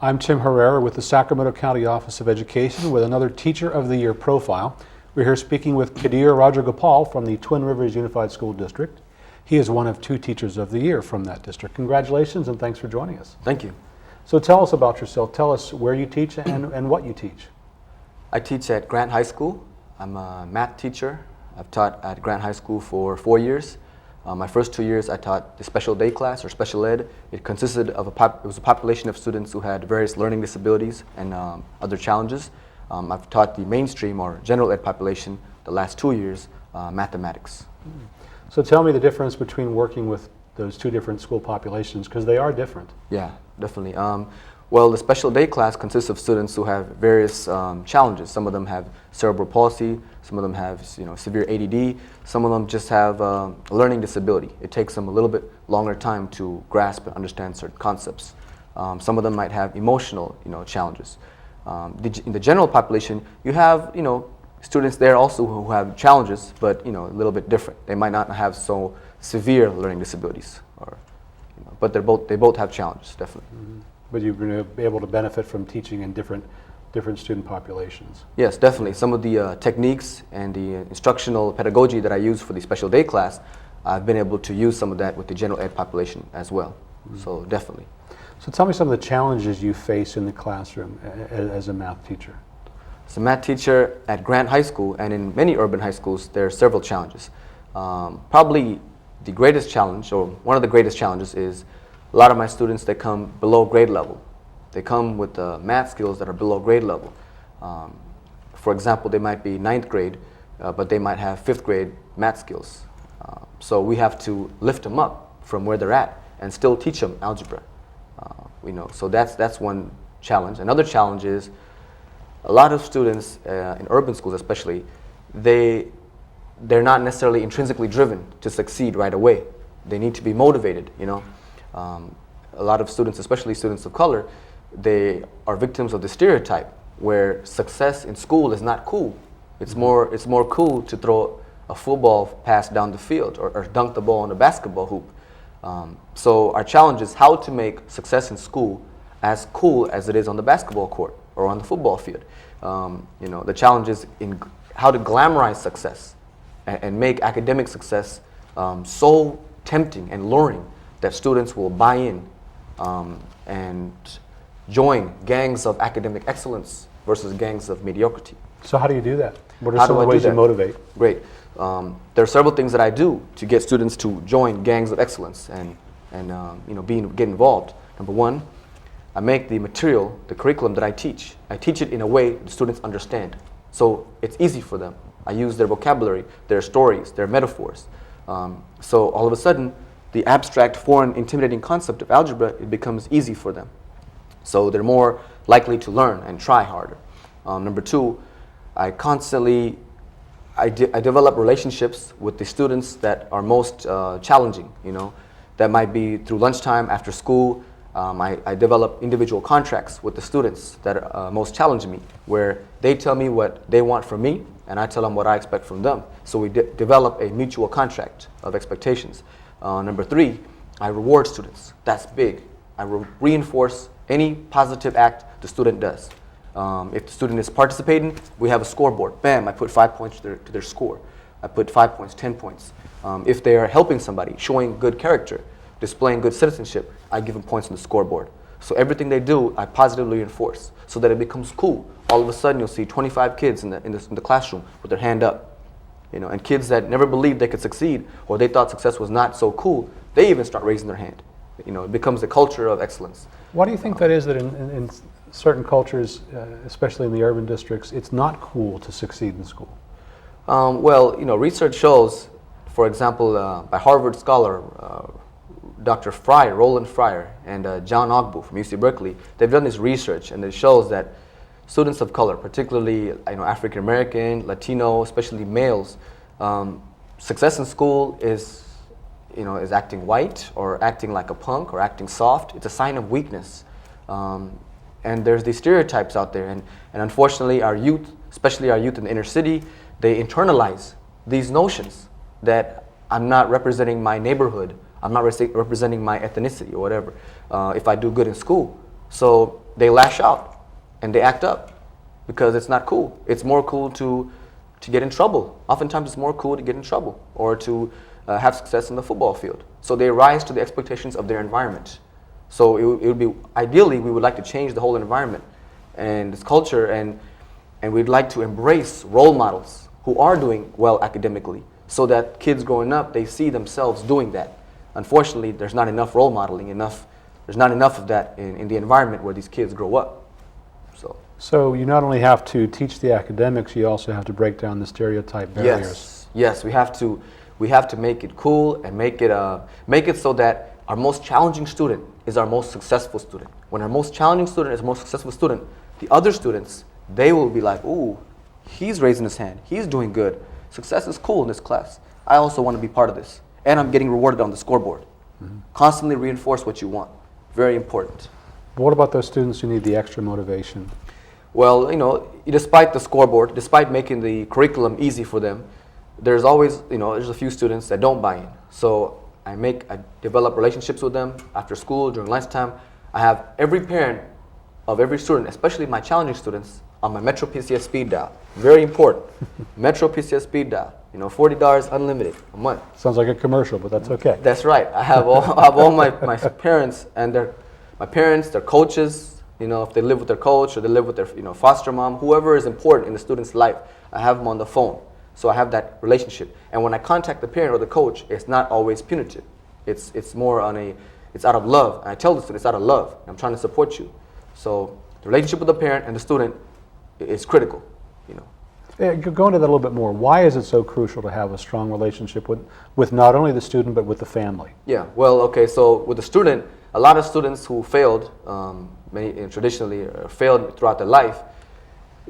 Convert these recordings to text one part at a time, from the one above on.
I'm Tim Herrera with the Sacramento County Office of Education with another Teacher of the Year profile. We're here speaking with Kadhir Rajagopal from the Twin Rivers Unified School District. He is one of 2 Teachers of the Year from that district. Congratulations and thanks for joining us. Thank you. So tell us about yourself. Tell us where you teach and what you teach. I teach at Grant High School. I'm a math teacher. I've taught at Grant High School for 4 years. My first 2 years I taught the special day class or special ed. It consisted of it was a population of students who had various learning disabilities and other challenges. I've taught the mainstream or general ed population the last 2 years mathematics. So tell me the difference between working with those 2 different school populations, because they are different. Yeah, definitely. Well, the special day class consists of students who have various challenges. Some of them have cerebral palsy, some of them have severe ADD, some of them just have a learning disability. It takes them a little bit longer time to grasp and understand certain concepts. Some of them might have emotional challenges. In the general population, you have students there also who have challenges, but a little bit different. They might not have so severe learning disabilities, but they both have challenges, definitely. Mm-hmm. But you've been able to benefit from teaching in different student populations. Yes, definitely. Some of the techniques and the instructional pedagogy that I use for the special day class, I've been able to use some of that with the general ed population as well. Mm-hmm. So definitely. So tell me some of the challenges you face in the classroom as a math teacher. As a math teacher at Grant High School and in many urban high schools, there are several challenges. Probably the greatest challenge, or one of the greatest challenges, is a lot of my students, they come below grade level. They come with math skills that are below grade level. For example, they might be 9th grade, but they might have 5th grade math skills. So we have to lift them up from where they're at and still teach them algebra. So that's one challenge. Another challenge is a lot of students in urban schools especially, they're not necessarily intrinsically driven to succeed right away. They need to be motivated, A lot of students, especially students of color, they are victims of the stereotype where success in school is not cool. It's more cool to throw a football pass down the field or dunk the ball on a basketball hoop. So our challenge is how to make success in school as cool as it is on the basketball court or on the football field. The challenge is in how to glamorize success and make academic success so tempting and luring that students will buy in and join gangs of academic excellence versus gangs of mediocrity. So how do you do that? What are some of the ways you motivate? Great. There are several things that I do to get students to join gangs of excellence and get involved. Number one, I make the material, the curriculum that I teach it in a way the students understand. So it's easy for them. I use their vocabulary, their stories, their metaphors. So all of a sudden, the abstract, foreign, intimidating concept of algebra, it becomes easy for them. So they're more likely to learn and try harder. Number two, I develop relationships with the students that are most challenging. That might be through lunchtime, after school. I develop individual contracts with the students that are most challenging me, where they tell me what they want from me, and I tell them what I expect from them. So we develop a mutual contract of expectations. Number three, I reward students. That's big. I reinforce any positive act the student does. If the student is participating, we have a scoreboard. Bam, I put 5 points to their score. I put 5 points, 10 points. If they are helping somebody, showing good character, displaying good citizenship, I give them points on the scoreboard. So everything they do, I positively reinforce so that it becomes cool. All of a sudden, you'll see 25 kids in the classroom with their hand up. And kids that never believed they could succeed or they thought success was not so cool, they even start raising their hand. It becomes a culture of excellence. Why do you think that is that in certain cultures, especially in the urban districts, it's not cool to succeed in school? Research shows, for example, by Harvard scholar Dr. Fryer, Roland Fryer, and John Ogbu from UC Berkeley, they've done this research, and it shows that students of color, particularly African American, Latino, especially males, success in school is acting white or acting like a punk or acting soft. It's a sign of weakness. And there's these stereotypes out there, and unfortunately our youth, especially our youth in the inner city, they internalize these notions that I'm not representing my neighborhood, I'm not representing my ethnicity or whatever. If I do good in school, So they lash out and they act up because it's not cool. It's more cool to get in trouble. Oftentimes it's more cool to get in trouble or to have success in the football field. So they rise to the expectations of their environment. So it would be, ideally, we would like to change the whole environment and this culture, and we'd like to embrace role models who are doing well academically so that kids growing up, they see themselves doing that. Unfortunately, there's not enough role modeling, there's not enough of that in the environment where these kids grow up. So you not only have to teach the academics, you also have to break down the stereotype barriers. Yes, we have to make it cool and make it so that our most challenging student is our most successful student. When our most challenging student is our most successful student, the other students, they will be like, ooh, he's raising his hand, he's doing good. Success is cool in this class. I also want to be part of this. And I'm getting rewarded on the scoreboard. Mm-hmm. Constantly reinforce what you want. Very important. But what about those students who need the extra motivation? Well, despite the scoreboard, despite making the curriculum easy for them, there's always, there's a few students that don't buy in. So I develop relationships with them after school, during lunchtime. I have every parent of every student, especially my challenging students, on my Metro PCS speed dial. Very important. Metro PCS speed dial. $40 unlimited a month. Sounds like a commercial, but that's okay. That's right. I have all my parents and their coaches. If they live with their coach or they live with their foster mom, whoever is important in the student's life, I have them on the phone. So I have that relationship. And when I contact the parent or the coach, it's not always punitive. It's more it's out of love. And I tell the student it's out of love. I'm trying to support you. So the relationship with the parent and the student is critical. Yeah, go into that a little bit more. Why is it so crucial to have a strong relationship with not only the student but with the family? Yeah. Well, okay. So with the student, a lot of students who failed, traditionally failed throughout their life,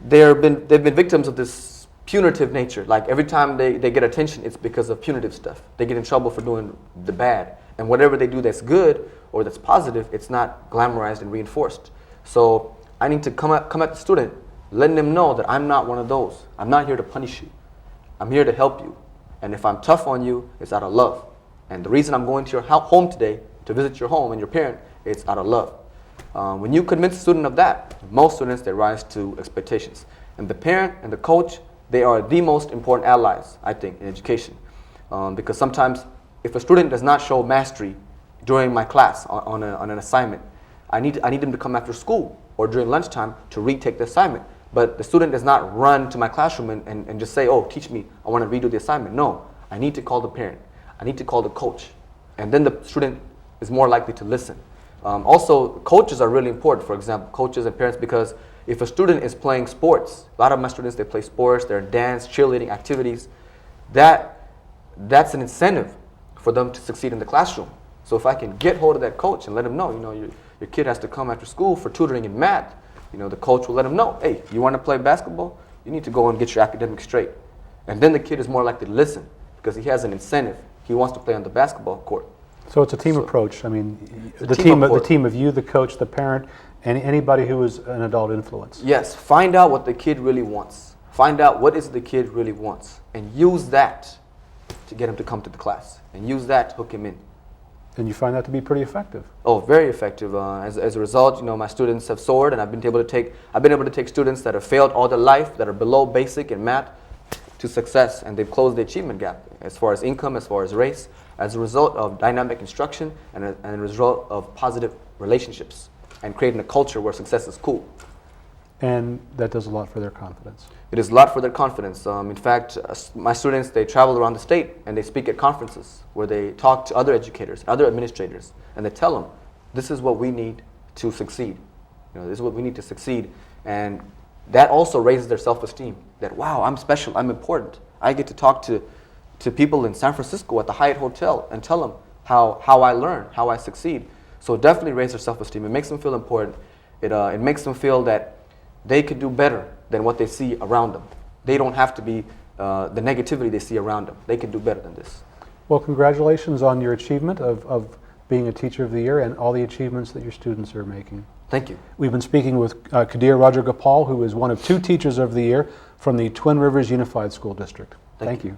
they've been victims of this punitive nature. Like every time they get attention, it's because of punitive stuff. They get in trouble for doing the bad, and whatever they do that's good or that's positive, it's not glamorized and reinforced. So I need to come at the student, letting them know that I'm not one of those. I'm not here to punish you. I'm here to help you. And if I'm tough on you, it's out of love. And the reason I'm going to your home today to visit your home and your parent, it's out of love. When you convince a student of that, most students, they rise to expectations. And the parent and the coach, they are the most important allies, I think, in education. Because sometimes if a student does not show mastery during my class on an assignment, I need them to come after school or during lunchtime to retake the assignment. But the student does not run to my classroom and just say, oh, teach me, I want to redo the assignment. No, I need to call the parent. I need to call the coach. And then the student is more likely to listen. Also, coaches are really important, for example, coaches and parents, because if a student is playing sports, a lot of my students, they play sports, they're in dance, cheerleading activities, that's an incentive for them to succeed in the classroom. So if I can get hold of that coach and let him know, your kid has to come after school for tutoring in math, the coach will let him know, hey, you want to play basketball? You need to go and get your academics straight. And then the kid is more likely to listen because he has an incentive. He wants to play on the basketball court. So it's a team approach. I mean, the team of you, the coach, the parent, and anybody who is an adult influence. Yes, find out what the kid really wants. Find out what is the kid really wants, and use that to get him to come to the class, and use that to hook him in. And you find that to be pretty effective. Oh, very effective. As a result, my students have soared, and I've been able to take students that have failed all their life, that are below basic in math, to success, and they've closed the achievement gap as far as income, as far as race, as a result of dynamic instruction and a result of positive relationships and creating a culture where success is cool. And that does a lot for their confidence. It is a lot for their confidence. In fact, my students, they travel around the state and they speak at conferences where they talk to other educators, other administrators, and they tell them, this is what we need to succeed. This is what we need to succeed. And that also raises their self-esteem, that, wow, I'm special, I'm important. I get to talk to people in San Francisco at the Hyatt Hotel and tell them how I learn, how I succeed. So definitely raise their self-esteem. It makes them feel important. It makes them feel that they could do better than what they see around them. They don't have to be the negativity they see around them. They can do better than this. Well, congratulations on your achievement of being a Teacher of the Year and all the achievements that your students are making. Thank you. We've been speaking with Kadhir Rajagopal, who is one of 2 Teachers of the Year from the Twin Rivers Unified School District. Thank you.